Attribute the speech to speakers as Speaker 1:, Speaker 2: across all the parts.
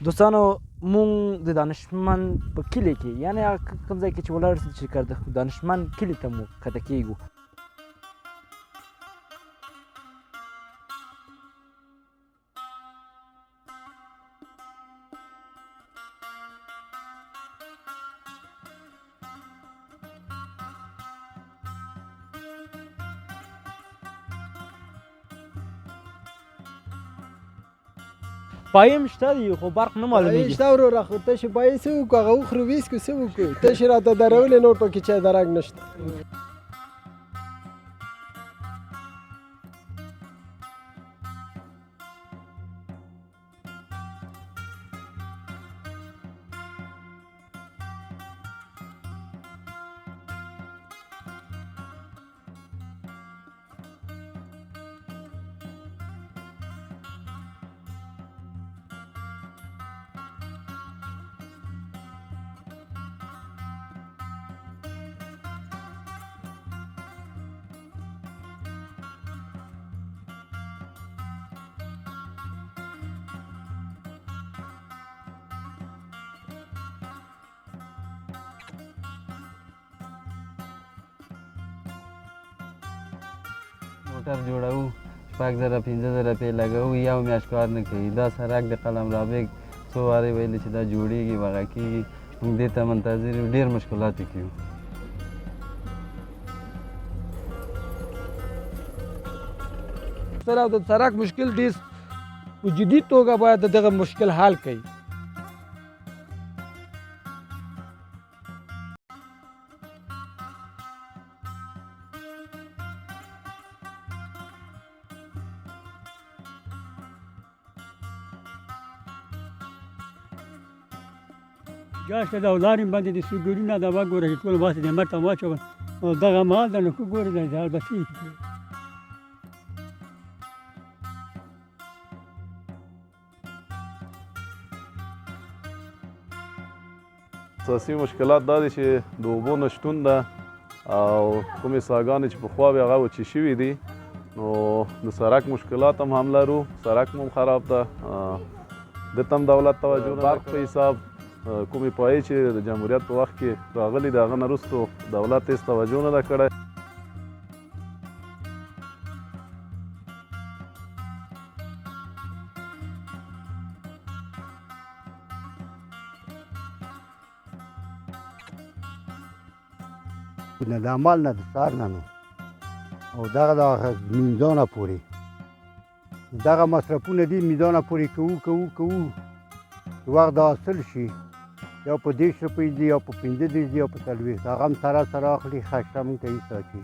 Speaker 1: دوستانو مونږ د دانشمند په کلي کې یعنې هغه کوم ځای کې چې ولاړ چې د دانشمند کلي ته مو ښکته کېږو. پایم شته دی خو برق نه معلومیږي.
Speaker 2: شته وروره خو تشې پایې څه وکړو هغه وخورو ویسکو څه وکړو تشې راته درولې نور پکې چای درک نشته.
Speaker 3: موټر جوړوو 6,000 15,000 پې لګوو یو میاشت کار نه کوي. دا سړک د قلمرو بیګ څو وارې ویلې چې دا جوړېږي وغه کېږي موږ دې ته منتظر یو ډېر مشکلات یې کوو.
Speaker 2: سره د سړک مشکل ډېر په جدي توګه باید دغه مشکل حل کړي.
Speaker 4: جاش ته دا ولارې باندې د سګورینه دا وګوره چې ټول واسه د مرته واچول او دغه مال د نو ګورې د البته
Speaker 5: اساسي مشکلات دا دي چې د اوبو نشتون ده او کومې څاګانې چې پخوا وې هغه وچې شوي دي نو د سړک مشکلات هم لرو. سړک هم خراب ده دته هم دولت توجه نه برق په حساب کومې پایې چې د جمهوریت په وخت کې راغلي د هغه نه وروستو دولت هېڅ توجه نه ده کړی.
Speaker 6: نه د عمل نه د سار نه نو او دغه د میزانه پورې دغه مصرفونه دي میزانه پورې کوو وخت د حاصل شي یا په 10 روپۍ دي یا په 15 دي یا په 40 هغه هم سره اخلي خشته مونږ ته یې ساتي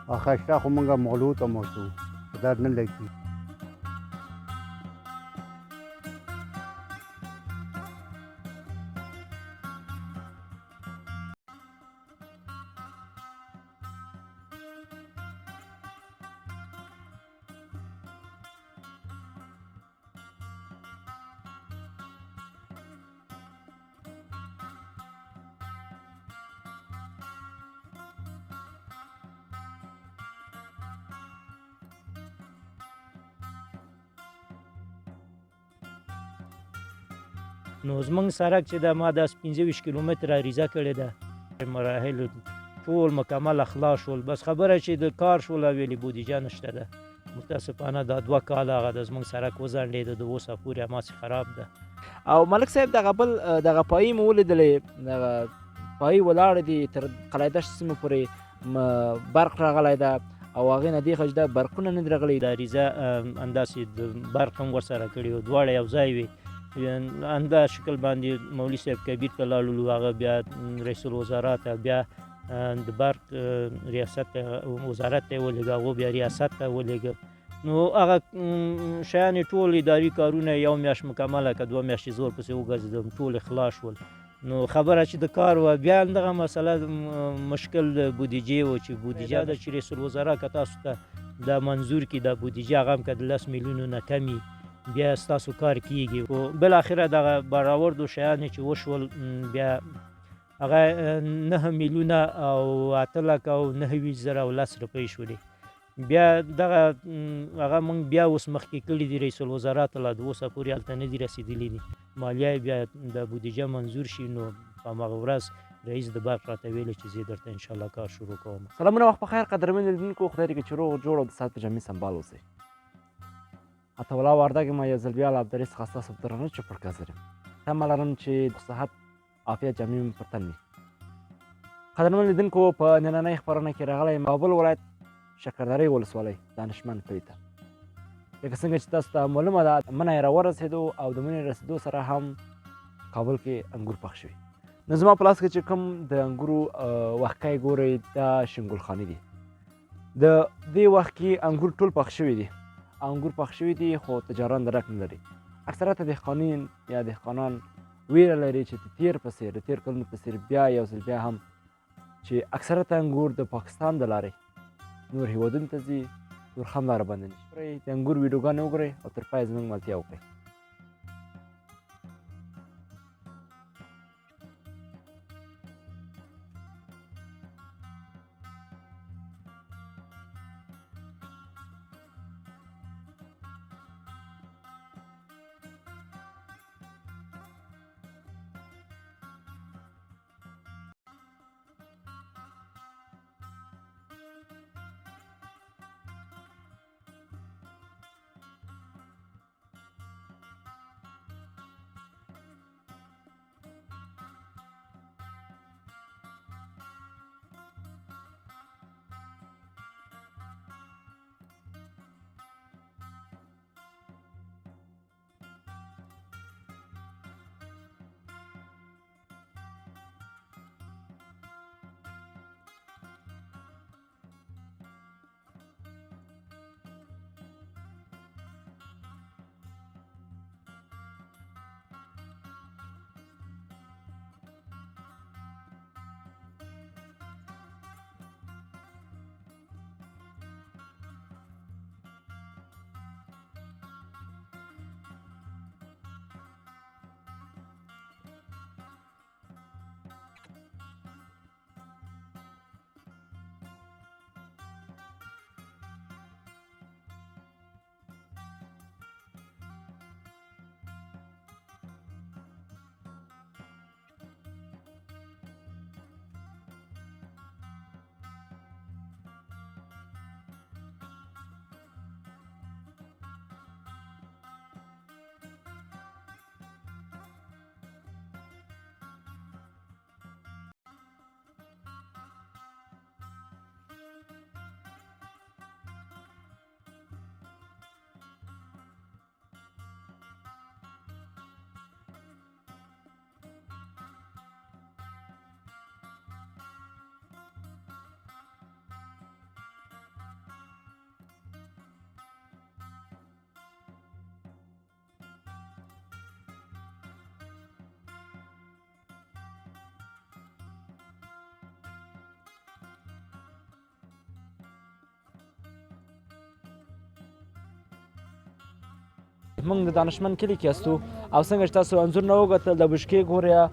Speaker 6: او خشته خو مونږ مغلوطه موضوع در نه لګي.
Speaker 7: نو زمونږ سړک چې ده ما داس 25 کیلومتره عریضه کړې ده مراحل ټول مکمل خلاص شول بس خبره چې د کار شول ویلې بودیجه نشته ده. متاسفانه دا 2 کاله هغه د زمونږ سړک وځنډېده د اوسه پورې هماسې خراب ده.
Speaker 1: او ملک صاحب دغه بل دغه پایې مو ولیدلې دغه پایې ولاړې دي تر قلعه دشت سیمې پورې برق راغلی ده او هغې نه دېخوا چې ده برقونه نه دي راغلي.
Speaker 7: د عریضه همداسې د برق هم ورسره کړي وو دواړه یو ځای وي اندا شکل باندې مولوي صاحب کبیر ته لاړلو هغه بیا رئیس الوزرا ته بیا د برق ریاست وزارت ته ولېږه هغو بیا ریاست ته ولېږه نو هغه شیانې ټول اداري کارونه یو میاشت مکمله که 2 میاشتې زور پسې وګرځېدم ټول خلاص شول. نو خبره چې د کار وه بیا همدغه مسله مشکل د بودیجې و چې بودیجه ده چې رئیس الوزرا که تاسو ته دا منظور کړي دا بودیجه هغه هم که د 10 میلیونو نه کمي بیا ستاسو کار کیږي. خو بالاخره دغه برآوردو شیانې چې وشول بیا هغه 9 میلیونه او 8 لکه او 9 زره او 10 روپۍ شولې بیا دغه هغه موږ بیا اوس مخکې کړي دي رئیس الوزرا ته لا د اوسه پورې هلته نه دي رسېدلي دي مالیه یې بیا د بودیجه منظور شي نو په هماغه ورځ رئیس د برق راته ویلې چې زه درته انشاءالله کار شروع کوم.
Speaker 1: سلامونه وخت په خیر قدرمن لیدونکو خدای دې کړي چې روغ جوړ او د صحت په جامع سنبال اوسئ. اتولا وردګ ما یو ځل بیا له عبدالرزق څخه ستاسو په درنه چوپړ حاضر یم. تمه لرم چې د صحت عافیت جامع مو پر تن وي. قدرمن لیدونکو په نننۍ خپرونه کې راغلی یم کابل ولایت شکردرې ولسوالۍ دانشمند کلي ته. لکه څنګه چې تاسو ته معلومه ده منی راورسېدو او د مني رسېدو سره هم کابل کې انګور پخ شوي. نو زما په لاس کې چې کوم د انګورو وښکی ګورئ دا شنګل خاني دي. د دې وخت کې انګور ټول پخ شوي دي. انګور پخ شوي دي خو تجاران درک نه لري. اکثرته دهقانین یا دهقانان ویره لري چې د تیر په څېر د تیر کلونو په څېر بیا یو ځل بیا هم چې اکثرته انګور د پاکستان د لارې نور هېوادونو ته ځي تورخم لاره بنده نه شي. د انګور ویډیوګانې وګورئ او تر پایه زموږ ملتیا وکړئ. موږ د دانشمند کلي کې یاستو او څنګه چې تاسو انځور نه وکتل د بشکې ګوریا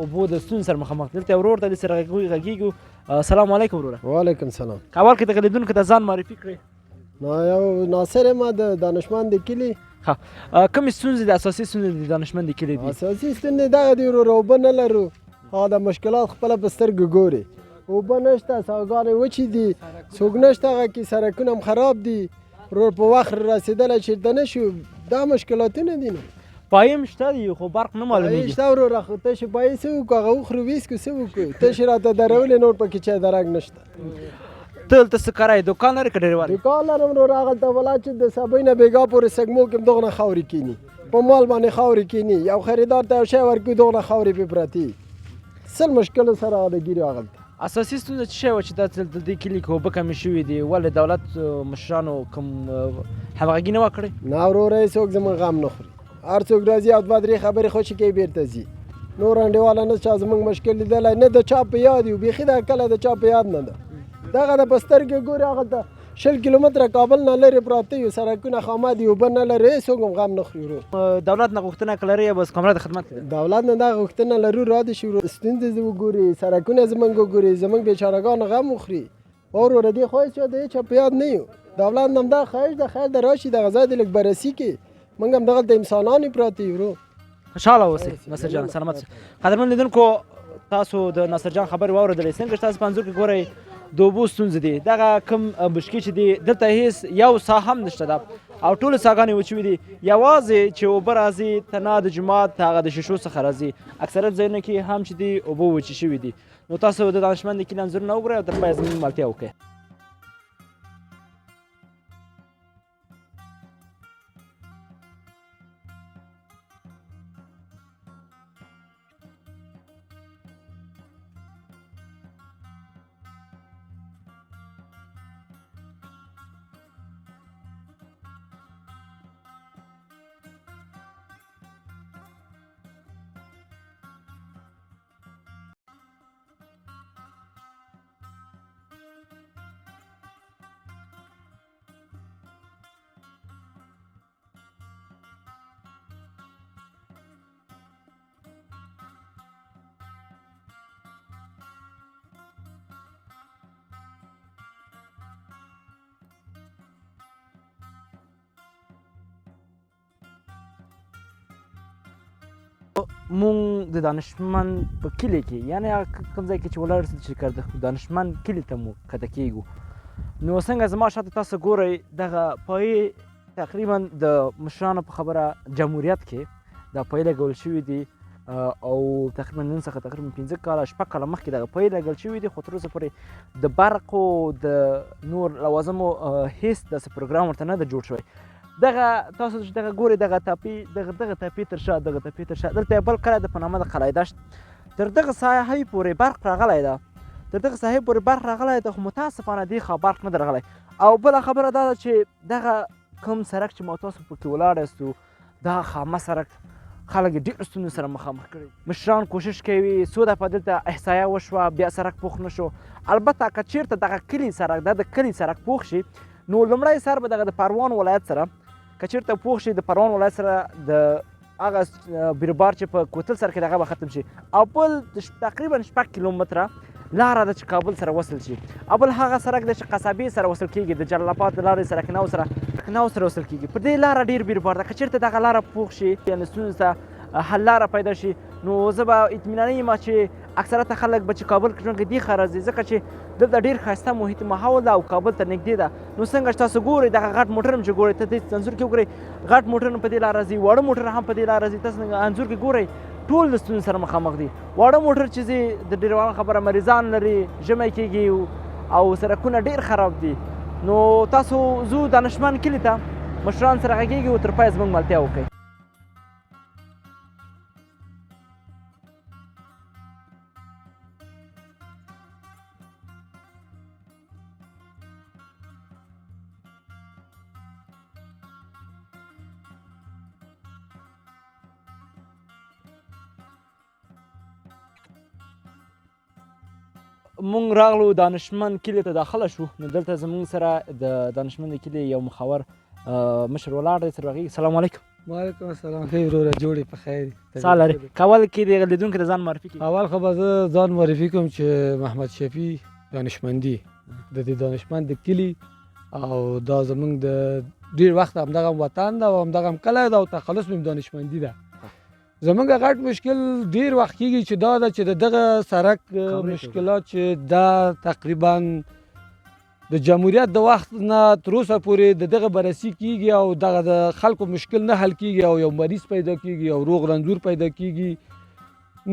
Speaker 1: اوبو د ستونزې سره مخامخ دلته ورور ته داسې غږیږو. السلام علیکم وروره.
Speaker 2: وعلیکم سلام.
Speaker 1: کابل کې د لیدونکو ته ځان معرفي کړئ.
Speaker 2: یو ناصر یم د دانشمند کلي.
Speaker 1: ښه کومې ستونزې د اساسي ستونزې د دانشمند کلي دي؟
Speaker 2: اساسي ستونزې دغه دي وروره اوبه نه لرو. دا مشکلات خپله په سترګو ګوري. اوبه نشته څاګانې وچې دي څوک نشته هغه کې سړکونه هم خراب دي ورور په وخت رسېدلی چېرته نه شو دا مشکلاتونه دي. نو
Speaker 1: پایم شته دي خو برق نه معلومېږي.
Speaker 2: شته وروره خو تشې پایې څه وکړو هغه وخورو ویسکو څه وکړو تشې راته درولې نور پکې چای درک نشته.
Speaker 1: ته دلته څه کرایې دوکان لرې که ډېروال؟
Speaker 2: دوکان لرم وروره هغلته ولا چې د سبۍ نه بېګا پورې سږمو کې هم دغونه خاورې کیني په مال باندې خاورې کیني یو خریدار ته یو شی ورکوي دغونه خاورې پرې پرتې سل مشکلو سره د ګیري هغلته.
Speaker 1: اساسي ستونزه څه شی وه چې دا د دې کلي کې اوبه کمې شوي دي ولې دولت مشرانو کوم همغږي نه وه کړې؟
Speaker 2: نه وروره یې څوک زموږ غم نه خوري هر څوک راځي او دوه درې خبرې خوشې کوي بېرته ځي نور انډیواله نه چا زموږ مشکل لیدلی نه د چا په یاد یو بیخي دا کله د چا په یاد نه ده دغه د په سترګې ګوري هغلته 20 کیلومتره کابل نه لرې پراته یو سړکونه خامه دي اوبه نه لري څوک هم غم نه خوري ورور.
Speaker 1: دولت نه غوښتنه که لرئ بس کامره د خدمت کې ده؟
Speaker 2: دولت نه دغه غوښتنه لرو را دي شي ستونزې وګوري سړکونه زموږ وګوري زموږ بیچارهګان غم وخوري اور وردی خواهش چا ده چا پیاد نیو دولت هم ده خواهش ده خیر ده راشي ده غذا ده لک بررسی کې موږ هم دغلته انسانان پراته ورو
Speaker 1: خوشحاله اوسئ ناصر جان سلامت اوسئ. قدرمن لیدونکو تاسو د ناصر جان خبرې واورېدلې څنګه چې تاسو په انځور کې ګورئ د اوبو ستونزې دي دغه کوم بشکې چې دي دلته هېڅ یو ساه هم نشته ده او ټولې ساګانې وچوي دي یوازې چې اوبه راځي تنها د جومات هغه د شیشو څخه راځي اکثریت ځایونه کې هم چې دي اوبه وچې شوي دي نو تاسو د دانشمند کلي انځورونه وګورئ او تر پایه زموږ ملتیا وکړئ. مونږ د دانشمند په کلي کې یعنې هغه کوم ځای کې چې ولاړ چې دانشمند کلي ته مو کښته کېږو نو څنګه زما شاته تاسو ګورئ دغه پایې تقریبا د مشرانو په خبره جمهوریت کې دا پایې لګول شوي دي او تقریبا نن څخه تقریبا 15 کاله 6 کاله مخکې دغه پایې لګول شوي دي خو تر اوسه پورې د برقو د نور لوازمو هېڅ داسې پروګرام ورته نه ده جوړ شوی. دغه تاسو چې دغه ګورئ دغه تاپې تر شا دغه تاپې تر شا دلته یو بل کلی ده په نامه د قلعه دشت تر دغه ساحې پورې برق راغلی ده تر دغه ساحې پورې برق راغلی ده خو متاسفانه دې خوا برق نه ده راغلی او بله خبره دا ده چې دغه کوم سړک چې ما تاسو پکې ولاړ یاستو دا خامه سړک خلک یې ډېرو ستونزو سره مخامخ کړي مشران کوشش کوي څو دفعه دلته احصایه وشوه بیا سړک پوخ نه شو البته که چېرته دغه کلي سړک دا د کلي سړک پوخ شي نو لومړی سر به دغه د پروان ولایت سره که چېرته پوخ شي د پروان ولایت سره د هغه بیروبار چې په کوتل سر کې دغه به ختم شي او بل تقریبا 6 کیلومتره لاره ده چې کابل سره وصل شي او بل هغه سړک ده چې قصابې سره وصل کېږي د جلال آباد د لارې سره کناو سره وصل کېږي په دې لاره ډېر بیروبار ده که چېرته دغه لاره پوخ شي یعنې ستونزو ته حل لاره پیدا شي نو زه به اطمیناني یم چې اکثرته خلک به چې کابل کې ژوند کوي دې ښار راځي ځکه چې دلته ډېر ښایسته محیط ماحول ده او کابل ته نږدې ده نو څنګه چې تاسو ګورئ دغه غټ موټر هم چې ګورئ ته دې انځور کې وګورئ غټ موټر هم په دې لار راځي واړه موټر هم په دې لار راځي تاسو انځور کې ګورئ ټول د ستونزو سره مخامخ دي واړه موټر چې ځي د ډېروالو خبره مریضان لري ژمی کېږي او سړکونه ډېر خراب دي نو تاسو ځو دانشمند کلي ته مشران سره غږېږي او تر پایه زموږ ملتیا وکړئ. مونږ راغلو دانشمند کلي ته داخله شو نو دلته زموږ سره د دانشمند کلي یو مخور مشر ولاړ دی سره غږېږي. سلام علیکم.
Speaker 8: وعلیکم السلام. ښه وروره جوړې په خیر
Speaker 1: سال لري کول کې د لیدونکو د ځان معرفي کړي.
Speaker 8: اول خو به زه ځان معرفي کوم چې محمد شفیع دانشمندي د دې دانشمند د کلي او دا زموږ د ډېر وخت همدغه وطن ده او همدغه کلی ده او تخلص مې دانشمندي ده. زمونږ غټ مشکل ډیر وخت کېږي چې دا ده چې د دغه سړک مشکلات چې دا تقریبا د جمهوریت د وخت نه تر اوسه پورې د دغه بررسي کېږي او دغه د خلکو مشکل نه حل کېږي او یو مریض پیدا کېږي او روغ رنځور پیدا کېږي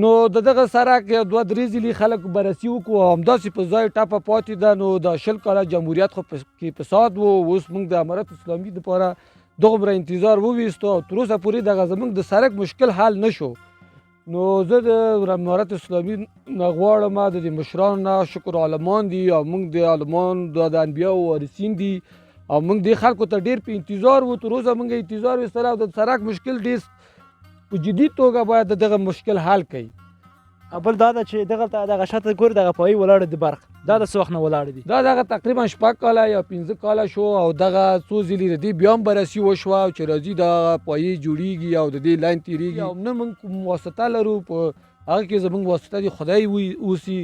Speaker 8: نو د دغه سړک یو 2-3 ځلې خلک بررسي وکړو او همداسې په ځای ټاپه پاتې ده نو د 20 کاله جمهوریت خو کې فساد و اوس موږ د امارت اسلامي دپاره دغومره انتظار وویستو او تر اوسه پورې دغه زموږ د سړک مشکل حل نه شو نو زه د امارت اسلامي نه غواړم د دې مشرانو نه شکر عالمان دي او موږ د عالمان د انبیاو وارثین دي او موږ دې خلکو ته ډېر په انتظار وو تر اوسه موږ انتظار ویستلی او د سړک مشکل ډېر په جدي توګه باید د دغه مشکل حل کوي.
Speaker 1: بل دا ده چې دغلته دغه شاته ګورې دغه پایې ولاړې د برق دا د څه وخت نه ولاړې دي؟
Speaker 8: دا دغه تقریبا 6 کاله یا 15 کاله شو او دغه څو ځلې د دې بیا هم بررسي وشوه چې راځي دغه پایې جوړېږي او د دې لاین تېرېږي او نه موږ کوم واسطه لرو په هغه کې زموږ واسطه د خدای اوسي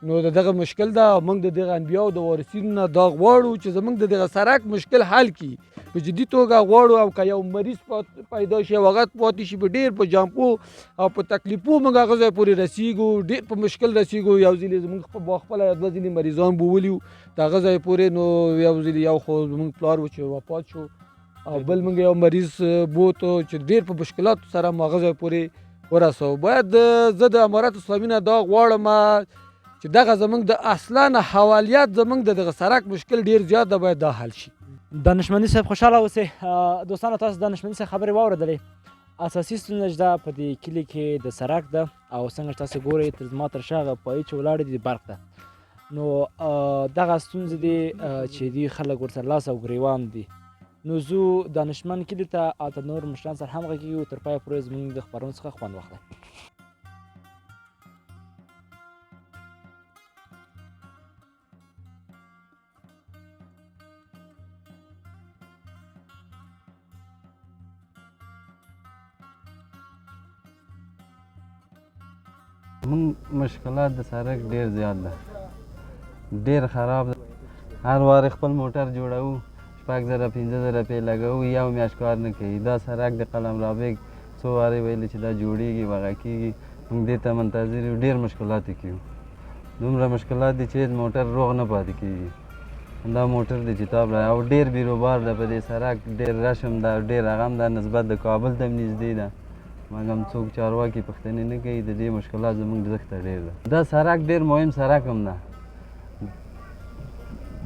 Speaker 8: نو د دغه مشکل دا موږ د دغه انبیاو د وارثینو نه دا غواړو چې زموږ د دغه سړک مشکل حل کړي په جدي توګه غواړو او که یو مریض پیدا شي او هغه پاتې شي په ډېر په جامپو او په تکلیفو موږ هغه ځای پورې رسیږو ډېر په مشکل رسیږو یو ځلې زموږ خپله دوه ځینې مریضان به ولیو د هغه ځای پورې نو یو ځلې یو خو زموږ پلار و چې وفات شو او بل موږ یو مریض بوتو چې ډېر په مشکلاتو سره مو هغه ځای پورې ورسو باید زه د امارت اسلامي نه دا غواړم چې دغه زموږ د اصلا حوالیات زموږ د دغه سړک مشکل ډېر زیات ده باید دا حل شي.
Speaker 1: دانشمندي صاحب خوشحاله اوسئ. دوستانو تاسو دانشمندي صاحب خبرې واورېدلې. اساسي ستونزه چې ده په دې کلي کې د سړک ده او څنګه چې تاسو ګورئ تر زما تر شا هغه پایې چې ولاړې دي د برق ده نو دغه ستونزې دي چې دي خلک ورسره لاس او ګریوان دي. نو زو دانشمند کلي ته او د نور مشران سره هم غږېږو تر پایه پورې زموږ د خپرونې څخه خوند واخلئ.
Speaker 3: مونږ مشکلات د سړک ډېر زیات ده ډېر خراب ده هر وار خپل موټر جوړوو 6,000 15,000 پې لګوو یو میاشت کار نه کوي دا سړک د قلم رابیګ څو وارې ویلې چې دا جوړېږي وغه کېږي مونږ دې ته منتظر یو ډېر مشکلات یې کیو دومره مشکلات دي چې موټر روغ نه پاتې کېږي دا موټر دی چې تاب او ډېر بیروبار ده په دې سړک ډېر رشم ده ډېر هغه هم ده نسبت د کابل ته هم نږدې ده مګر څوک چارواکي پوښتنې نه کوي د دې مشکلات زموږ دښته ډېر ده دا سړک ډېر مهم سړک هم ده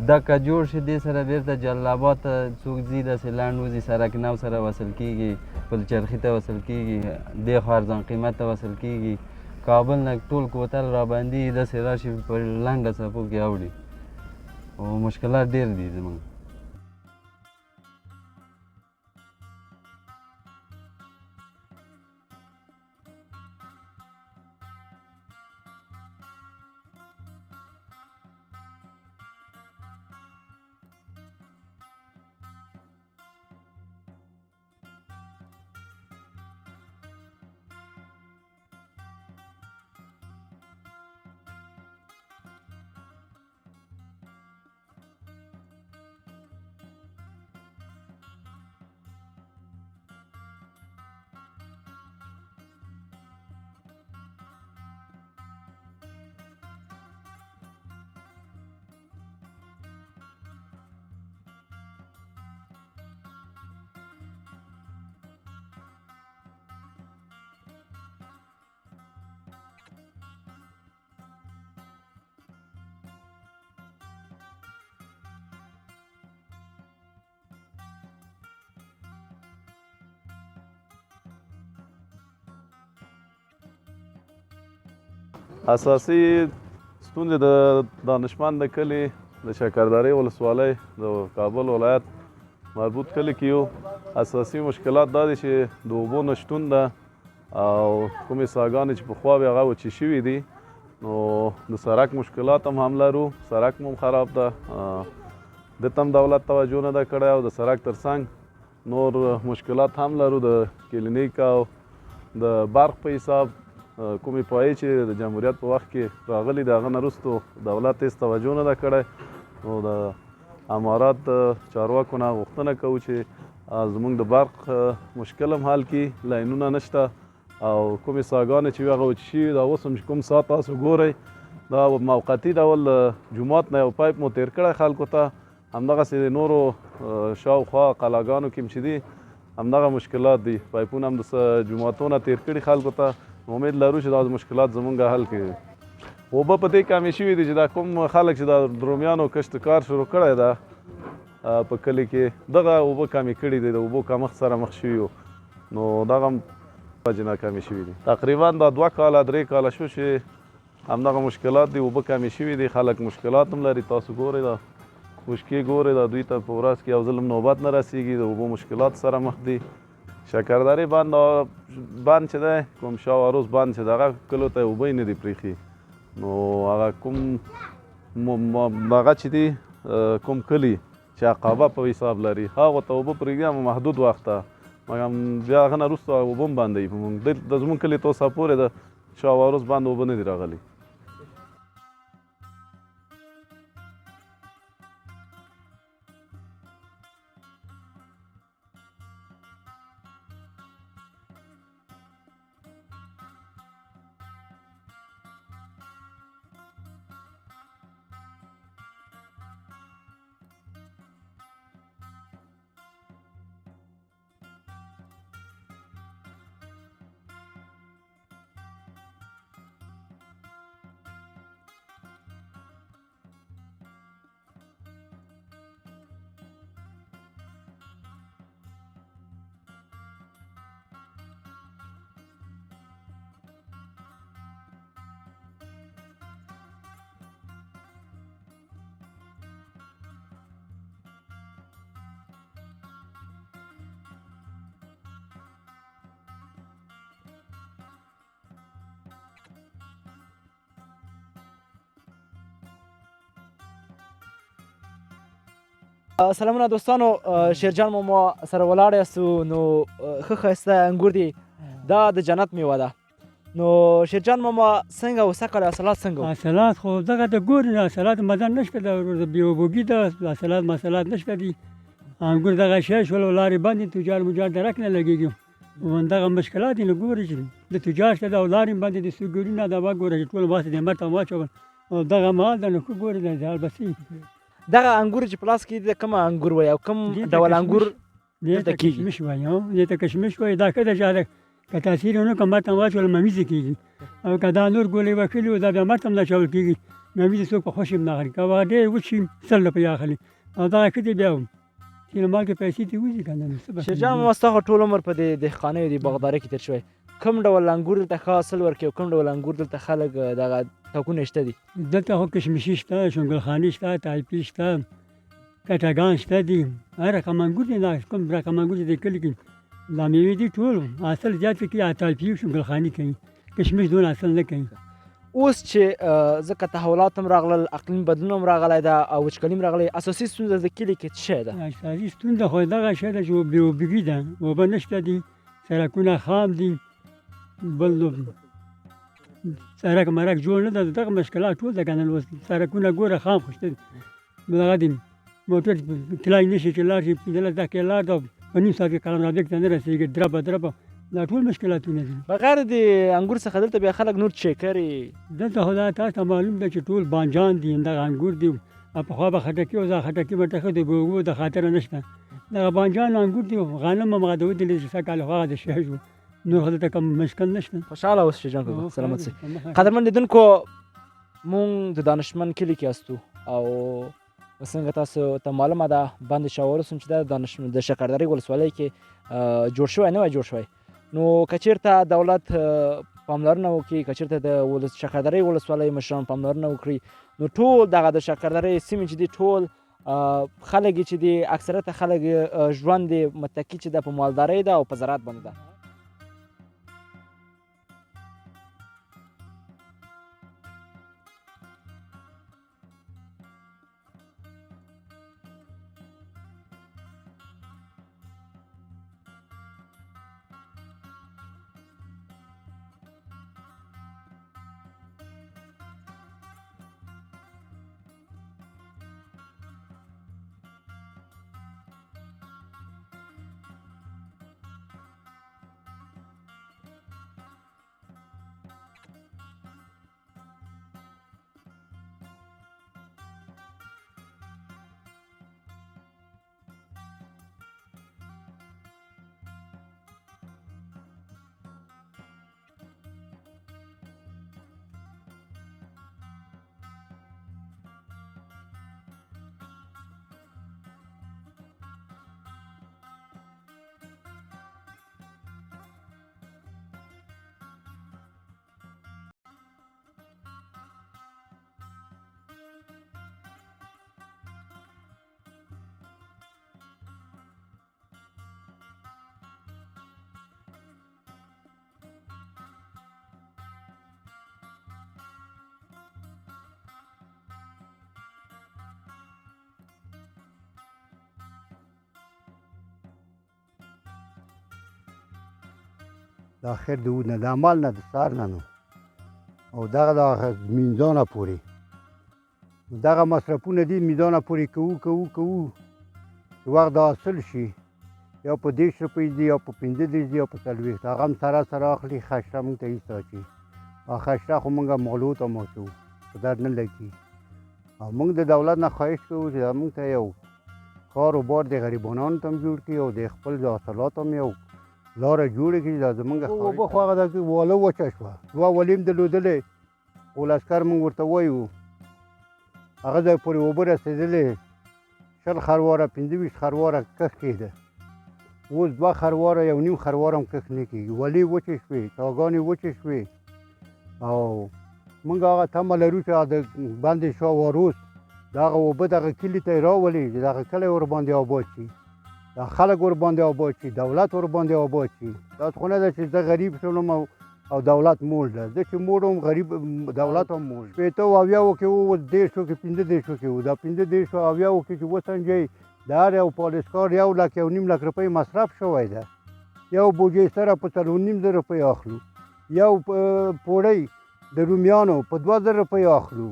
Speaker 3: دا که جوړ شي دې سره بیرته جلال آباد ته څوک ځي داسې لنډ وځي سړک نو سره وصل کېږي پلچرخي ته وصل کېږي دې خوا ارزان قیمت ته وصل کېږي کابل نه ټول کوتل راباندې داسې راشي په لنډه څپو کې اوړي او مشکلات ډېر دي زموږ.
Speaker 5: اساسي ستونزې د دانشمند د کلي د شکردرې ولسوالۍ د کابل ولایت مربوط کلي کې یو اساسي مشکلات دا دي چې د اوبو نشتون ده او کومې څاګانې چې پخوا وې هغه وچې شوي دي نو د سړک مشکلات هم لرو سړک هم خراب ده دته هم دولت توجه نه ده کړی او د سړک ترڅنګ نور مشکلات هم لرو د کلینیک او د برق په حساب کومې پایې چې د جمهوریت په وخت کې راغلي د هغه نه وروستو دولت هېڅ توجه نه ده کړی نو د امارات چارواکو نه غوښتنه کوو چې زموږ د برق مشکل هم حل کړي لاینونه نشته او کومې څاګانې چې وي هغه وچې شوي دا اوس هم چې کوم ساعت تاسو ګورئ دا موقتي ډول جومات نه یو پایپ مو تېر کړی خلکو ته همدغسې د نورو شاوخوا قلاګانو کې هم چې دي همدغه مشکلات دي پایپونه هم د جوماتو نه تېر کړي خلکو ته امید لرو چې دا مشکلات زمونږ حل کړي اوبه په دې کمې شوي دي چې دا کوم خلک چې دا درومیانو کښت کار شروع کړی ده په کلي کې دغه اوبه کمې کړي دي د اوبو کمښت سره مخ شوي وو نو دغه هم وجې نه کمې شوي دي تقریبا دا 2 کاله 3 کاله شو چې همدغه مشکلات دي اوبه کمې شوي دي خلک مشکلات هم لري تاسو ګورئ دا خشکې ګورئ دا دوی ته په ورځ کې یو ځل هم نوبت نه رسیږي د اوبو مشکلات سره مخ دي شکردرې بند چې دی کوم شاوروز بند چې دغه کلو ته اوبه یې نه دي پرېښي نو هغه کوم هغه چې دي کوم کلي چې عقابه په حساب لري هغو ته اوبه پرېږدي هم محدود وخت ته مګر بیا هغه نه وروسته اوبه هم بندوي د زموږ کلي ته اوسه پورې د شاوروز بند اوبه نه دي راغلي
Speaker 1: سلامونه دوستانو، شیرجان ماما سره ولاړ یاستو. نو ښه ښایسته انګور دي، دا د جنت میوه ده. نو شیرجان ماما څنګه وسه کړی حاصلات څنګه وو؟
Speaker 4: حاصلات خو دغه د ګورې حاصلات مدن نشته، د بېوبوګي ده حاصلات مسلات نشته دي. انګور دغه شی شول لارې بندې تجار مجار درک نه لګېږي. دغه مشکلات یې نو ګورې چې د تجار شته ده او لارې بندې دي سوګرونه ده به ګوره چې ټول باسي د مر ته واچول او دغه مال ده نو ښه ګورې د حال بسې.
Speaker 1: دغه انګور چې په لاس کې د کوم انګور وایي او کوم ډول انګور دلته کېږي؟
Speaker 4: کشمش وایي، دې ته کشمش وایي. دا ښه ده چې که تاثیر ونه کړم مر ته واچول ممیزې کېږي، او که دا نور ګولې وکړي او دا بیا مر ته هم اچول کېږي ممیزې څوک په خوښ هم نه اخلي. که هغه ډېر وچ شي 100 روپۍ اخلي او دغه ښه دی بیا هم چې له مال کې پیسې دې وځي که نه.
Speaker 1: شیرجان ماما ستا خو ټول عمر په دې دهقانۍ د باغدارۍ کې تېر شوی، کوم ډول انګور دلته ښه حاصل ورکوي او کوم ډول انګور دلته خلک دغه توکونه شته دي؟
Speaker 4: دلته خو کشمشي شته، شنګلخاني شته، تایپي شته، کټګان شته دي، هر رقم انګور دي. دا کوم رقم انګور چې د کلي کې دا مېوې دي ټول حاصل زیات کوي، تایپي او شنګلخاني کوي، کشمش دونه حاصل نه کوي.
Speaker 1: اوس چې ځکه تحولات هم راغلل، اقلیم بدلون هم راغلی ده او وچکالي هم راغلی، اساسي ستونزه د کلي کې څه شی ده؟
Speaker 4: اساسي ستونزه خو دغه شی ده چې بېوبګي ده، اوبه نشته دي، سړکونه خام دي، بل سړک مرک جوړ نه ده. دغه مشکلات ټول ده که نه. اوس سړکونه ګوره خام خو شته دي، دغه دي موټر تلای نه شي چې لاړ شي 15 دقیقې لار ده په نیم ساعت کې قلم رابق ته نه رسېږي، دربه دا ټول مشکلاتونه دي.
Speaker 1: بغیر د انګور څخه دلته بیا خلک نور څه کوي؟
Speaker 4: دلته خو دا تاسو ته معلوم ده چې ټول بانجان دي، دغه انګور دي. پخوا به خټکي او دا خټکي به ټخه د اوبو د خاطره نشته، دغه بانجان انګور دي. غنم هم هغه د ودرېدل چې سږ کال خو هغه د شی شو، نور خو دلته کوم مشکل نشته.
Speaker 1: خوشحاله اوسه شیرجان کاکا، سلامت سئ. قدرمن لیدونکو، مونږ د دانشمند کلي کې استو او څنګه تاسو ته معلومه ده بند شاور اوسم چې د شکردرې ولسوالۍ کې جوړ شوی نه وای جوړ شوی. نو که چېرته دولت پاملرنه وکړي، که چېرته د شکردرې ولسوالۍ مشران پاملرنه وکړي، نو ټول دغه د شکردرې سیمې چې دي ټول خلک چې دي اکثریت خلک ژوند یې متکي چې ده په مالدارۍ ده او په زراعت باندې ده.
Speaker 6: د اخر د ود نه د عمل نه د سار نه نو او دغه د مینځانه پورې دغه مصرفونه دي میدانه پورې کوو چې وخت د حاصل شي یا په 10 روپۍ دي یا په 15 دي یا په 40 هغه هم سره اخلي خشره موږ ته ایسته شي او خشره خو موږ مغلوط او موچو په درد نه لګي او موږ د دولت نه خواهش کوو چې موږ ته یو کار و بار د غریبانو ته هم جوړ کړي او د خپل د حاصلاتو هم یو لاره جوړه کړي. دا زموږ اوبه خو هغه د واله وچه شوه، دوه ولې هم درلودلې ولسکر موږ ورته وایو هغه ځای پورې اوبه رسېدلې 20 خرواره 25 خرواره کښ کېده، اوس 2 خرواره 1.5 خرواره هم کښ نه کېږي، ولې وچې شوې، چاګانې وچې شوې او موږ هغه تمه لرو چې د بند شاوروس دغه اوبه دغه کلي ته یې راولي چې دغه کلی ورباندې آباد شي، دا خلک ورباندې آباد شي، دولت ورباندې آباد شي. داسې خو نه ده چې زه غریب شولم او دولت موړ ده، زه چې موړ وم غریب دولت هم موړ. 80 او 80 کې وو 10 کې 15 کې وو، دا 15 او 80 کې چې وسنجئ د هر یو پالیسکار 1.5 لک روپۍ مصرف شوی ده. یو بوجۍ سره په 4.5 روپۍ اخلو. یو پوړی د رومیانو په 2000 روپۍ اخلو.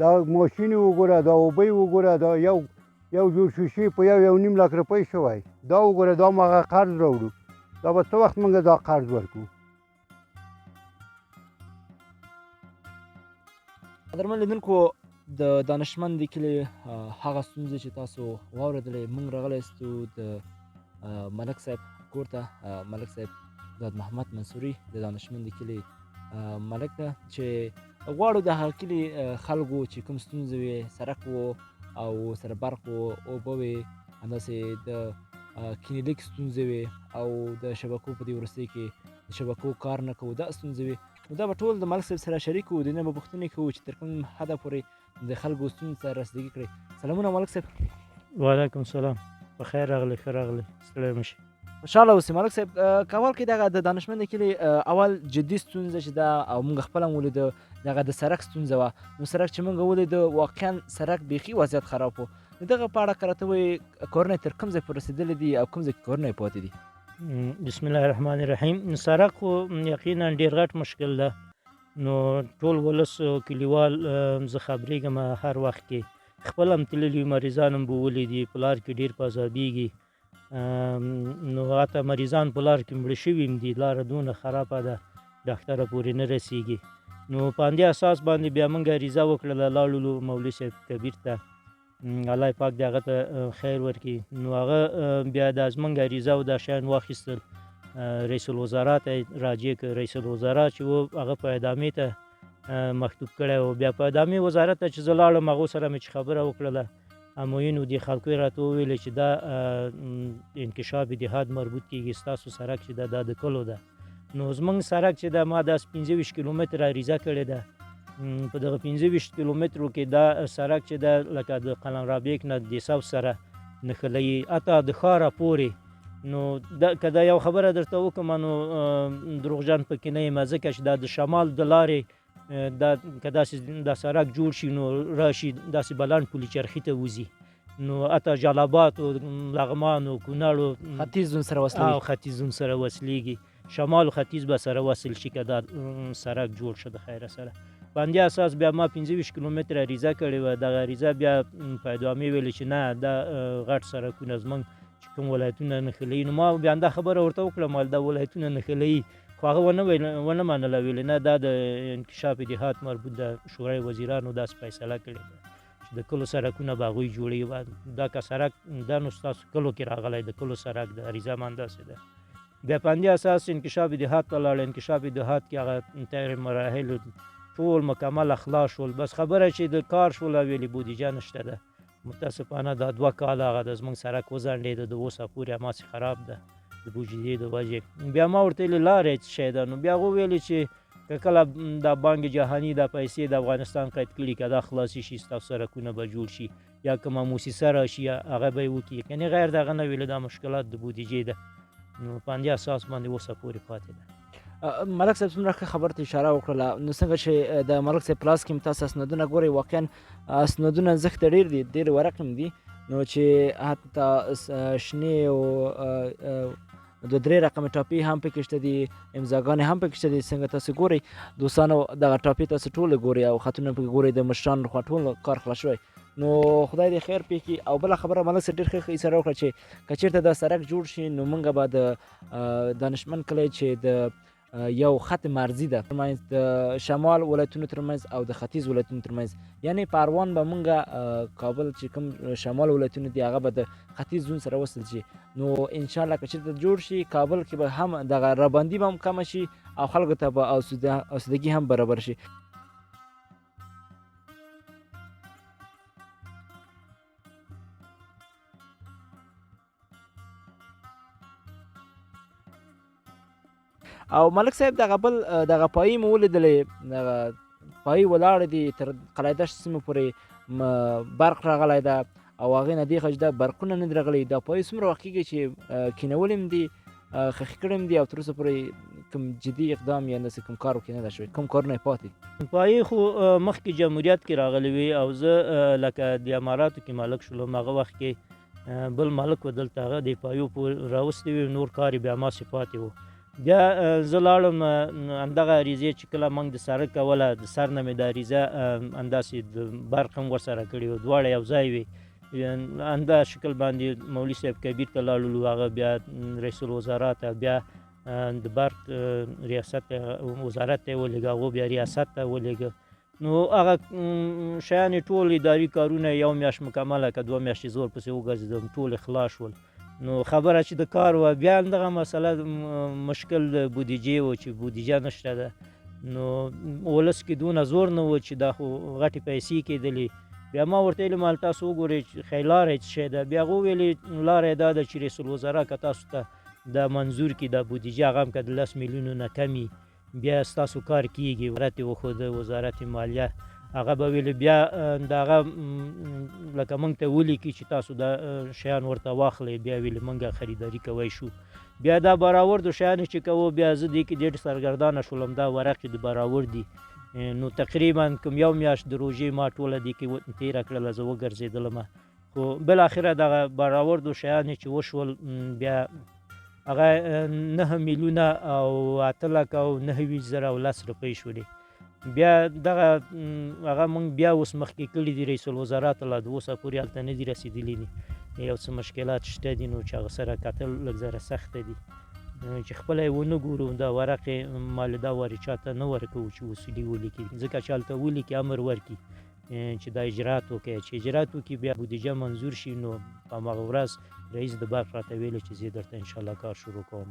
Speaker 6: دا ماشین وګوره، دا اوبه وګوره، دا یو جوړ شیشې په 1.5 لک روپۍ شوی. دا وګوره، دا مغه قرض راوړو. دا به څه وخت موږ دا قرض ورکړو؟
Speaker 1: قدرمن لیدونکو، د دانشمند د کلي هغه ستونزې چې تاسو واورېدلې، موږ راغلی یاستو د ملک صاحب کور ته. ملک صاحب داد محمد منصوري د دانشمند د کلي ملک ده، چې غواړو د هغه کلي خلکو چې کوم ستونزې وې، سړک و او سره برق و، اوبه وې، همداسې د کلینیک ستونزې وې، او د شبکو په دې وروستۍ کې د شبکو کار نه کوو، دا ستونزې وې. نو دا به ټول د ملک صاحب سره شریک وو، د نه به پوښتنې کوو چې تر کوم حده پورې د خلکو ستونزو ته رسیدګي کړئ. سلامونه ملک صاحب.
Speaker 7: وعلیکم السلام. په خیر راغلی، ښه راغلی، ستړی مه شئ.
Speaker 1: خوشحاله اوسئ. ملک صاحب، کابل کې دغه د دانشمند کلي اول جدي ستونزه چې ده، او موږ خپله هم ولیده، دغه د سړک ستونزه وه. نو سړک چې موږ ولیده، واقعا سړک بیخي وضعیت خراب و. نو دغه په اړه که راته ووایې کورونه تر کوم ځای پورې رسېدلي دي او کوم ځای کې کورونه یې پاتې دي؟
Speaker 7: بسم الله الرحمن الرحیم. سړک خو یقینا ډېر غټ مشکل ده. نو ټول ولس کلیوال زه خبرېږم هر وخت کې، خپل هم تللي مریضان هم به ولیدي، په لار کې ډېر په عذابېږي. نو حتی مریضان په لار کې مړه شوي هم دي، لاره دونه خرابه ده ډاکټره پورې نه رسېږي. نو په همدې اساس باندې بیا موږ عریضه وکړله لاړلو مولوي صاحب کبیر ته، الله پاک دې هغه ته خیر ورکړي. نو هغه بیا دا زموږ عریضه او دا شیان واخیستل، رئیس الوزرا ته راجع کړ. رئیس الوزرا چې و هغه په اعدامې ته مکتوب کړی و. بیا په اعدامې وزارت ته چې زه لاړم، هغو سره مې چې خبره وکړله، اموینو دې خلکو یې راته وویلې چې دا انکشاف دهات مربوط کېږي، ستاسو سړک چې ده دا د کلو ده. نو زموږ سړک چې ده، ما دا 25 کیلومتره عریضه کړې ده. په دغه 25 کیلومترو کې دا سړک چې ده لکه د قلم رابیک نه دیسو سره نښلوي، حتی د ښاره پورې. نو که دا یو خبره درته وکړم، نو دروغجن پکې نه یم، ځکه چې دا د شمال د لارې که داسې دا سړک جوړ شي، نو راشي داسې بلند پولي چرخي ته وځي. نو حتی جلابات او لغمان او کونړ او
Speaker 1: ختیځ سره وصلېږي،
Speaker 7: او ختیځ سره وصلېږي، شمال او ختیځ به سره وصل شي که دا سړک جوړ شه د خیره سره. په همدې اساس بیا ما 25 کیلومتره عریضه کړې وه. دغه عریضه بیا په اعدامې ویلې چې نه، دا غټ سړکونه زموږ چې کوم ولایتونه نښلوي. نو ما بیا همدا خبره ورته وکړم، دا ولایتونه نښلوي، خو هغه ونه منله، ویلې نه، دا د انکشاف دهات مربوط ده، شورای وزیرانو داسې فیصله کړې ده چې د کلو سړکونه به هغوی جوړوي. دا که سړک دا نو ستاسو کلو کې راغلی، د کلو سړک د عریضه هم همداسې ده. بیا په همدې اساس انکشاف دهات ته لاړ. انکشاف دهات کې هغه تغیر مراحل ټول مکمل خلاص شول. بس خبره چې د کار شوله، ویلې بودیجه نشته ده. متاسفانه دا 2 کاله هغه د زموږ سړک وځنډېده، د اوسه پورې هماسې خراب ده د بودیجې د وجې. بیا ما ورته ویلې لارې څه شی ده؟ نو بیا هغو ویلې چې که کله دا بانک جهاني دا پیسې د افغانستان قید کړي، که دا خلاصې شي، ستاسو سړکونه به جوړ شي، یا کومه موسسه راشي هغه به یې وکړي، کنې غیر دغه نه. ویلې دا مشکلات د بودیجې ده. نو په همدې اساس باندې اوسه پورې پاتې ده.
Speaker 1: ملک صاحب څومره ښه خبرو ته اشاره وکړله. نو څنګه چې د ملک صاحب په لاس کې تاسو اسنادونه ګورئ، واقعا اسنادونه ارزښت ډېر دي، ډېر ورق هم دي. نو چې حتی شنې او 2-3 رقم ټاپې هم پکې شته دي، امضاګانې هم پکې شته دي. څنګه تاسو ګورئ دوستانو، دغه ټاپې تاسو ټولې ګورئ او خطونه پکې ګورئ، د مشرانو لخوا ټول کار خلاص شوی. نو خدای دې خیر پکې. او بله خبره ملک صاحب ډېر ښه اشاره وکړه چې که چېرته دا سړک جوړ شي، نو موږ به د دانشمند کلی چې د یو خط مرزي ده ترمنځ د شمال ولایتونو ترمنځ او د ختیځ ولایتونو ترمنځ، یعنی په اروان به موږ کابل چې کوم شمال ولایتونه دي هغه به د ختیځ زون سره وصل شي. نو انشاءالله که چېرته جوړ شي، کابل کې به هم دغه رابندي به هم کمه شي او خلکو ته به اسودګي هم برابر شي. او ملک صاحب دغه بل دغه پایي مو ولیدلې، دغه پایي ولاړې دي تر قلعه دشت سیمې پورې برق راغلی ده، او هغې نه دېخوا چې دا برقونه نه دي راغلي. دا پایي څومره وخت کېږي چې کینولې هم دي، خښې کړې هم دي، او تر اوسه پورې کوم جدي اقدام یا داسې کوم کار وکړې نه ده شوی؟ کوم کارونه یې پاتې؟
Speaker 7: پایي خو مخکې جمهوریت کې راغلی وي، او زه لکه د اماراتو کې مالک شولم، هغه وخت کې بل مالک و دلته هغه د پایو پورې راوستی وي، نور کار یې بیا هماسې پاتې و. بیا زه لاړم همدغه عریضې چې کله موږ د سړک کوله د سر نه مې د عریضه همداسې د برق هم ورسره کړي وو، دواړه یو ځای وي. همدا شکل باندې مولوي صاحب کبیر ته لاړلو، هغه بیا رئیس الوزرا ته، بیا د برق ریاست وزارت ته یې ولېږه، هغو بیا ریاست ته ولېږه. نو هغه شیان یې ټول اداري کارونه یو میاشت مکمله که 2 میاشتې زور پسې وګرځېدم، ټول یې خلاص شول. نو خبره چې د کار وه، بیا همدغه مسله مشکل د بودیجې و چې بودیجه نشته ده. نو ولس کې دونه زور نه و چې دا خو غټې پیسې کېدلې. بیا ما ورته ویلې مال تاسو وګورئ چې لاره یې څه شی ده. بیا هغه وویلې لاره یې دا ده چې رئیس الوزرا که تاسو ته دا منظور کړي دا بودیجه، هغه هم که د 10 میلیونو نه کمي، بیا ستاسو کار کېږي. وزارت یې وښوده، وزارت مالیه، هغه به ویلې بیا د هغه لکه موږ ته ولیکي چې تاسو دا شیان ورته واخلئ، بیا ویلې موږ خریداري کوی شو. بیا دا براوردو شیان چې کوو، بیا زه دې کې ډېر سرګردانه شولم، دا ورق د براورد دي. نو تقریبا کوم یو میاشت د روژې ما ټوله دې کې تېره کړله، زه وګرځېدلم. خو بالاخره دغه براوردو شیان چې وشول، بیا هغه 9 میلیونه او 8 لکه او 29,010 روپۍ شولې. بیا دغه هغه موږ بیا اوس مخکې کړي دي رئیس الوزرا ته، لا د اوسه پورې هلته نه دي رسېدلي دي. یو څه مشکلات شته دي، نو چې هغه سره کتل لږ زره سخته دي. چې خپله یې ونه ګورو، دا ورق یې مالې دا وارې چا ته نه ورکوو چې اصولي ولیکي، ځکه چې هلته ولیکي امر ورکړي چې دا اجرات وکړي. چې اجرات وکړي، بیا بودیجه منظور شي، نو په هماغه ورځ رئیس د برق راته ویلې چې زه درته انشاءالله کار شروع کوم.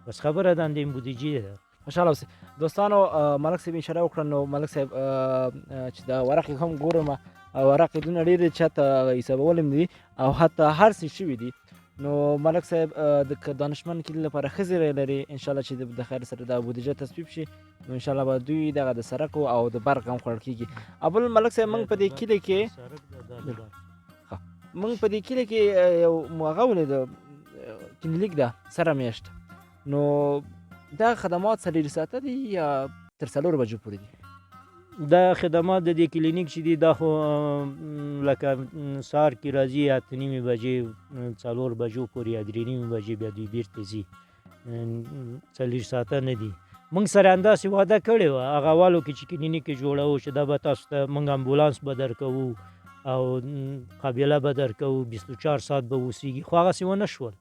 Speaker 7: بس خبره د همدې بودیجې ده.
Speaker 1: ماشاءالله اوسې دوستانو، ملک صاحب اشاره وکړه. نو ملک صاحب چې دا ورق هم ګورم، ورق یې دونه ډېر چاته حسابول هم دي او حتی هر څه شوي دي. نو ملک صاحب د دانشمند کلي لپاره ښه زیری لري، انشاءالله چې د خیر سره دا بودیجه تصویب شي، نو انشاءالله به دوی دغه د سړک او د برق هم خوړل کېږي. اول ملک صاحب، موږ په دې کلي کې یو هغه ولید کلینیک ده سره میاشت، نو دا خدمات 4 ساعته دي یا تر 4 بجو پورې دي؟
Speaker 7: دا خدمات د دې کلینیک چې دي، دا خو لکه سهار کې راځي 8:30 بجې، 4 بجو پورې یا 3:30 بجې بیا دوی بیرته ځي. 4 ساعته نه دي. موږ سره همداسې وعده کړې وه هغه اولو کې چې کلینیک یې جوړوو، چې دا به تاسو ته موږ امبولانس به درکوو او قابله به درکوو، 24 ساعت به اوسېږي، خو هغسې ونه شول.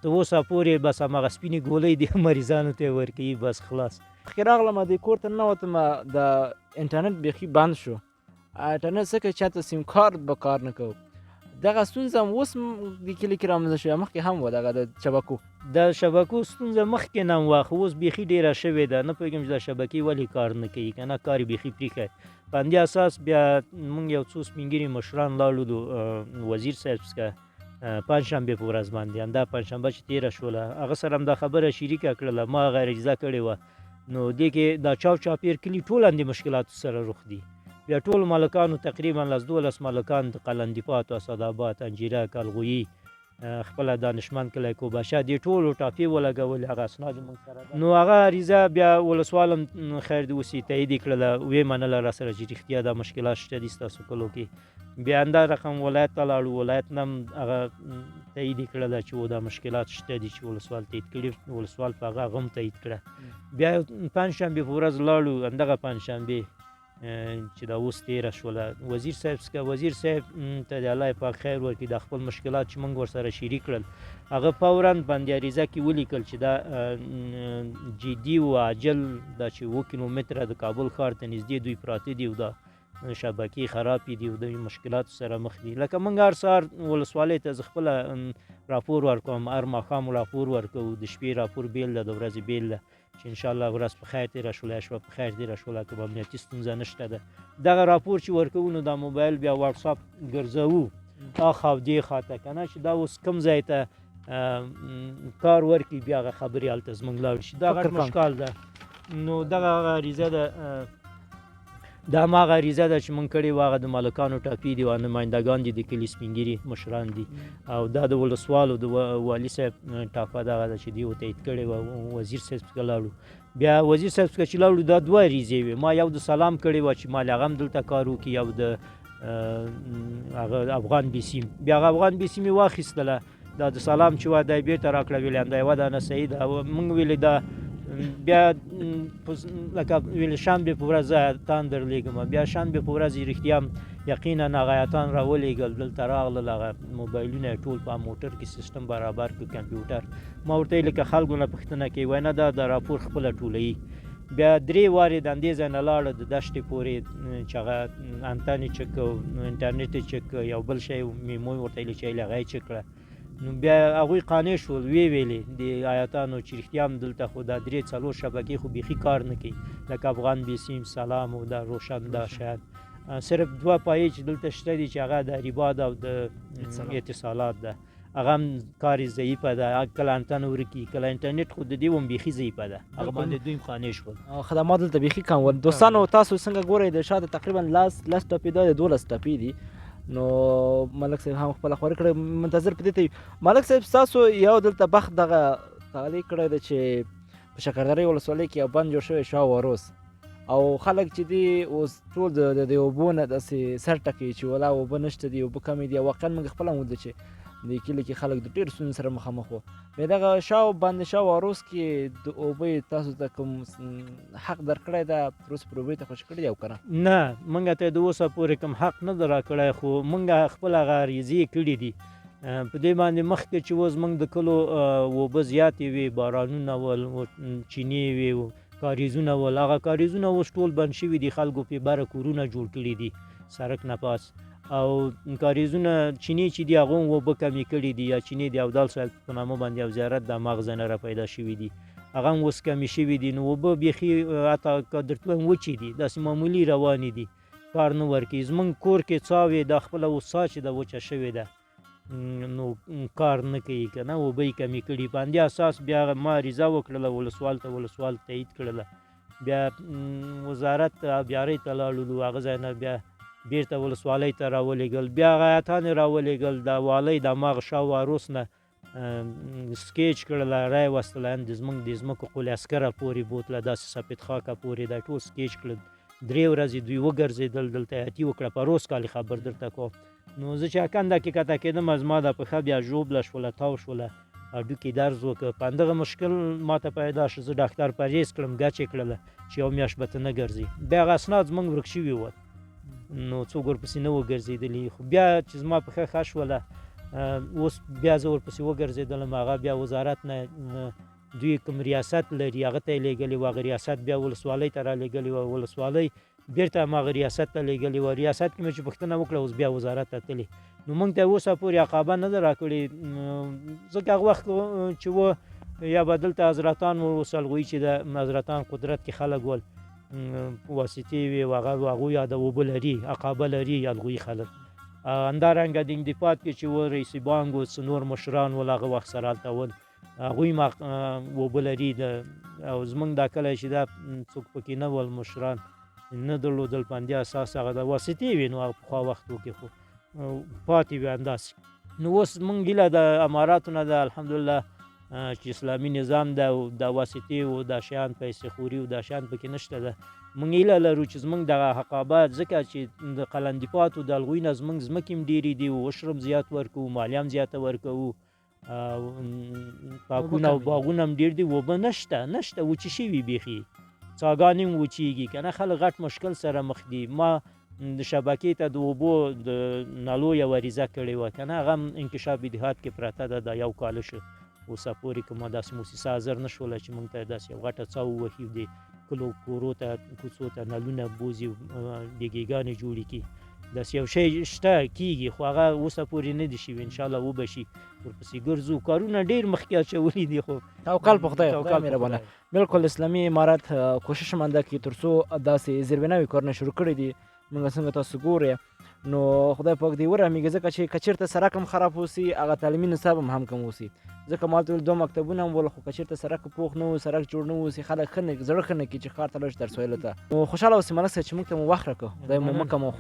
Speaker 7: تر اوسه پورې بس هماغه سپینې ګولۍ دي مریضانو ته یې ورکوي، بس خلاص.
Speaker 1: مخکې راغلم دې کور ته ننوتم، د انټرنټ بیخي بند شو. انټرنټ څه کوي، چاته سیم کارت به کار نه کوو. دغه ستونزه هم اوس د کلي کې رامنځته شوې، مخکې هم وه دغه د شبکو.
Speaker 7: د شبکو ستونزه مخکې نه هم وه، خو اوس بیخي ډېره شوې ده. نه پوهېږم چې دا شبکې ولې کار نه کوي، که نه کار یې بیخي پرېښی. په همدې اساس بیا موږ یو څو سپین ږیري مشران لاړو وزیر صاحب څخه پنجشنبې په ورځ باندې، همدا پنجشنبه چې تېره شوله، هغه سره هم دا خبره شریکه کړله، ما هغه عریضه کړې وه. نو دې کې دا چاپیر کلي ټول همدې مشکلاتو سره رخ دي. بیا ټول مالکانو تقریبا 12 مالکان د قلندیپات، اسداباد، انجیرک، الغویي، خپله دانشمند کلی، کوباشه، دې ټولو ټاپې ولګولې، هغه اسناد موږ سره ده. نو هغه عریضه بیا ولسوال هم خیر دې اوس یې تایید یې کړله، ویې منله را سره چې رښتیا دا مشکلات شته دي ستاسو کلو کې. بیا همدا رقم ولایت ته لاړو، ولایت نه هم هغه تایید یې کړله چې دا مشکلات شته دي، چې ولسوال تایید کړي، ولسوال په هغه هم تایید کړه. بیا پنجشنبې په ورځ لاړو، همدغه پنجشنبې چې دا اوس تېره شوله، وزیر صاحب څخه، وزیر صاحب ته د الله پاک خیر ورکړي، دا خپل مشکلات چې موږ ورسره شریک کړل، هغه فوراً باندې عریضه کې ولیکل چې دا جدي و عاجل دا چې 2 کیلومتره د کابل ښار ته نږدې دوی پراته دي او دا شبکې خرابې دي او د مشکلاتو سره مخ دي. لکه موږ هر سهار ولسوالۍ ته زه خپله راپور ورکوم، هر ماښام راپور ورکوو، د شپې راپور بیل ده، د ورځې بیل ده، چې انشاءالله ورځ په خیر تېره شوله، شپه په خیر تېره شوله، که به امنیتي ستونزه نشته ده. دغه راپور چې ورکوو، نو دا موبایل بیا واټساپ ګرځوو اخوا او دې خواته، که نه چې دا اوس کوم ځای ته کار ورکړي، بیا هغه خبرې هلته زموږ لاړ شي. دا غټ مشکل ده. نو دغه عریضه ده، دا هماغه عریضه ده چې موږ کړې وه، هغه د مالکانو ټاپې دي، او نمایندګان دي، د کلي سپین ږیري مشران دي، او دا د ولسوالو د والي صاحب ټاپه دغه ده چې دې تایید کړې وه. وزیر صاحب څخه لاړو، بیا وزیر صاحب څخه چې لاړو، دا 2 عریضې وې. ما یو د سلام کړې وه چې مال هغه هم دلته کار وکړي، یو د هغه افغان بیسیم بیا هغه افغان بیسیم یې واخیستله دا د سلام چې وه دا یې بېرته راکړه ویلې همدا یوه دانه صحیح ده موږ ویلې دا بیا لکه ویلې شنبې په ورځ ایتان درلېږم بیا شنبې په ورځ یې رښتیا یقینا هغه ایتان راولېږل دلته راغلل هغه موبایلونه یې ټول په موټر کې سیسټم برابر کړ کمپیوټر ما ورته ویل که خلکو نه پوښتنه کوي وایي نه دا د راپور خپله ټولوي بیا 3 وارې د همدې ځای نه لاړه د دشتې پورې چې هغه انتن یې چک کړ انټرنیټ یې چک کړ یو بل شی میمو یې ورته ویلې چې هغه یې چک کړه نو بیا هغوی قانع شول ویلې د آیاتانو چې رښتیا هم دلته خو دا 3-4 شبکې خو بیخي کار نه کوي لکه افغان بیسیم سلام او دا روشن دا شاید صرف 2 پایې چې دلته شته دي چې هغه د ریباد او د اتصالات ده هغه هم کار یې ضعیفه ده کله انتن ورکي کله انټرنیټ خو د دې هم بیخي ضعیفه ده هغه باندې دوی هم قانع شول
Speaker 1: خدمات دلته بیخي کم ول دوستانو تاسو څنګه ګورئ د شاته تقریبا لاس ټپې ده 12 ټپې دي نو ملک صاحب هم خپله خواري کړې منتظر په دې ته ملک صاحب ستاسو یو دلته بخت دغه تعلیق کړی ده چې په شکردرې ولسوالۍ کې یو بند جوړ شوی شاه واروس او خلک چې دي اوس ټول د اوبو نه داسې سر ټکوي چې ولا اوبه نشته دي اوبه کمې دي واقعا موږ خپله هم ولیدل چې د کلي کې خلک د ډېرو ستونزو سره مخامخ وو بیا دغه بند شاه واروس کې د اوبه تاسو ته کوم حق درکړی ده تر اوسه پورې اوبه ته خوشي کړي دي او که نه
Speaker 7: نه موږ ته د اوسه پورې کوم حق نه ده راکړی خو موږ خپل هغه عریضې کړي دي په دې باندې مخکې چې اوس موږ د کلو اوبه زیاتې وي بارانونه ول چینې وي کاریزونه ول هغه کاریزونه اوس ټول بند شوي دي خلکو پې بره کورونه جوړ کړي دي سړک نه پاس او کاریزونه چینې چې دي هغه هم اوبه کمې کړي دي یا چینې د اودال صاحب په نامه باندې یو زیارت د مغزه نه راپیدا شوي دي هغه هم اوس کمې شوي دي نو اوبه بیخي حتی که درته وایم وچې دي داسې معمولي روانې دي کار نه ورکوي زموږ کور کې څاوې دا خپله اوس څا چې ده وچه شوې ده نو کار نه کوي که نه اوبه یې کمې کړي په همدې اساس بیا ما عریضه وکړله ولسوال تایید کړله بیا وزارت آبیارۍ ته لاړلو هغه ځای نه بیا بیرته ولسوالۍ ته راولېږل بیا هغه ایتان یې راولېږل د والۍ د هماغه شاه واروس نه سکیچ کړله رای وستله د ځمکو قول عسکره پورې بوتله داسې سپید خاکه پورې دا ټول سکیچ کړل 3 ورځې دوی وګرځېدل دلته حیاتي وکړه په روز کالي خبر درته کوم نو زه چې اکنده کې کته کېدم زما د پښه بیا ژوبله شوله تاو شوله هډوکي درز وکړه په همدغه مشکل ماته پیدا شو زه ډاکټر پرهیز کړم ګچ یې کړله چې یو میاشت به ته نه ګرځې بیا هغه اسناد زموږ ورک شوي وو نو څوک ورپسې نه وګرځېدلي خو بیا چې زما پښه ښه شوله اوس بیا زه ورپسې وګرځېدلم هغه بیا وزارت نه دوی کوم ریاست لري هغه ته یې لېږلي وو هغه ریاست بیا ولسوالۍ ته رالېږلي وه ولسوالۍ بیرته هماغه ریاست ته لېږلي وه ریاست کې مې چې پوښتنه وکړه اوس بیا وزارت ته تللي نو موږ ته اوسه پورې عقابه نه ده راکړې ځکه هغه وخت چې و یا به دلته حضرتان اوس هغوی چې د حضرتان قدرت کې خلک ول واسطې وي هغوی یا د اوبه لري عقابه لري هغوی خلک همدارنګه د انډیپات کې چې و رئیس بانک اوس نور مشران ول هغه وخت سره هلته ول هغوی اوبه لري او زموږ دا کلی چې دا څوک پکې نه ول مشران نه درلودل په همدې اساس هغه د واسطې وي نو هغه پخوا وختو کې خو پاتې وي همداسې نو اوس موږ هیله د اماراتو نه ده الحمدلله چې اسلامي نظام ده او دا واسطې او دا شیان پیسې خوري او دا شیان پکې نشته ده موږ هیله لرو چې زموږ دغه حقابه ځکه چې د قلندیپاتو د هغوی نه زموږ ځمکې هم ډېرې دي عشر هم زیات ورکوو مالیه هم زیاته ورکوو پاکونه او باغونه هم ډېر دي اوبه نشته وچې شوي بیخي څاګانې هم وچېږي که نه خلک غټ مشکل سره مخ دي ما د شبکې ته د اوبو د نلو یو عریضه کړې وه که نه هغه هم انکشاف بدیهات کې پرته ده دا یو کال شه اوسه پورې کومه داسې موسسه حاضر نه شوله چې موږ ته داسې یو غټه څا ووهي د کلو کورو ته کوڅو ته نلونه بوځي دیګېګانې جوړې کړي داسې یو شی شته کېږي خو هغه اوسه پورې نه دي شوي انشاءالله وبه شي ورپسې ګرځو کارونه ډېر مخکې اچولي دي خو
Speaker 1: توکل په خدای مهربانه بالکل اسلامي امارت کوشش منده کې تر څو داسې زیربناوي کارونه شروع کړي دي موږ څنګه تاسو ګورئ نو خدای پاک دې ورحمېږي ځکه چې که چېرته سړک هم خراب اوسي هغه تعلیمي نصاب هم کم اوسي ځکه ما ورته ویل 2 مکتبونه هم ول خو که چېرته سړک پوخ نه و سړک جوړ نه اوسي خلک زړه ښه نه کړي چې ښار ته لاړ شي درس ویلو ته نو خوشحاله اوسئ ملک صاحب چې موږ ته مو وخت راکړو خدای مو مکه مو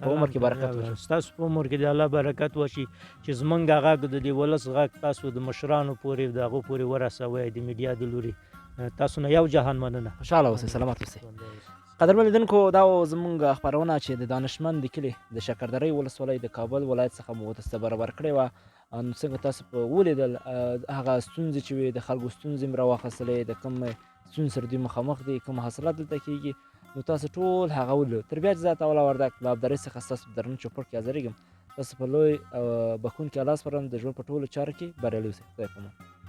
Speaker 1: په عمر کې برکت وشي
Speaker 7: ستاسو په عمر کې د الله برکت وشي چې زموږ غږ د دې ولس غږ تاسو د مشرانو پورې د هغو پورې ورسوئ د میډیا د لوري تاسو نه یو جهان مننه
Speaker 1: خوشحاله اوسئ سلامت اوسئ قدرمن لیدونکو دا و زموږ خپرونه چې د دانشمند د کلي د شکردرې ولسوالۍ د کابل ولایت څخه مو تاسو ته برابر کړې وه. نو څنګه تاسو په ولیدل هغه ستونزې چې وې د خلکو ستونزې مې راواخیستلې د کوم ستونزې سره دوی مخامخ دي کوم حاصلات دلته کېږي نو تاسو ټول هغه ولیدل. تر بیا چې زه عطاالله وردګ له ابدارۍ څخه ستاسو په درنه چوپړ کې حاضرېږم. تاسو په لوی بخښونکي الله سپارم د ژوند په ټولو چارو کې بریالي اوسئ. خدای پامان.